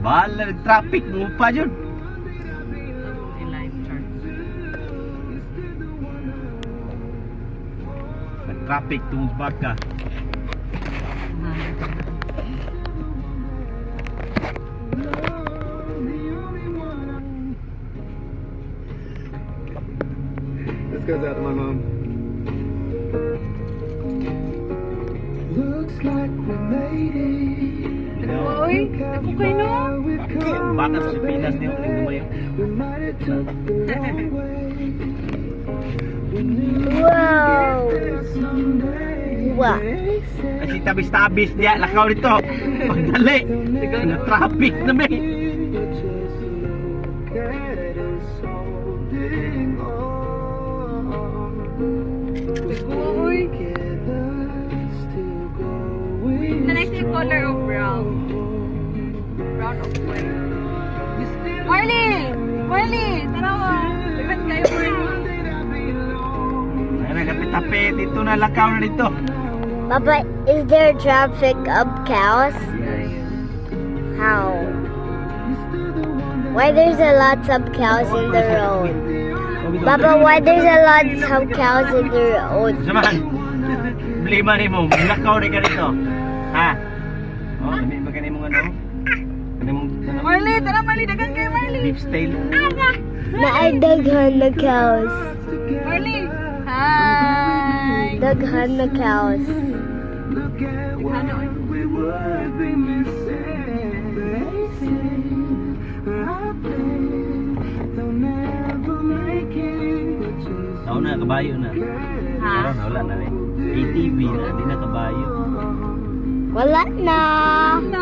Bahala, traffic mo pa dyan. Live chart. Nag-traffic tungos baka. This goes out to my mom. Looks like we made it. Uy, ako kayo no? Baka sa Pilipinas niyo uling lumayo. We might have took the long way. Wow! Wow! Kasi tabis-tabis diya, lakaw nito. Pagdali. Traffic na may. Uy. The next color of brown. Brown of white. Marley! Marley! Tarawa! Lipat kayo po yun. Ay, nagkapit-tapit. Dito na, lakaw na dito. Papa, is there traffic of cows? How? Why there's a lots of cows in the road? Papa, why there's a lots of cows in the road? Saman, problema ni mo. Lakaw na ka dito. Ha? Oh, dami ba ganun mong ano? Ganun mong ano? Marley! Tara Marley! Dagan kayo Marley! Beef style. Naidaghan na cows. Marley! Hi! Daghan na cows. Ano? Nauna, kabayo na. Ha? Meron na, wala na rin. ATV na, di na kabayo. Wala na. Na!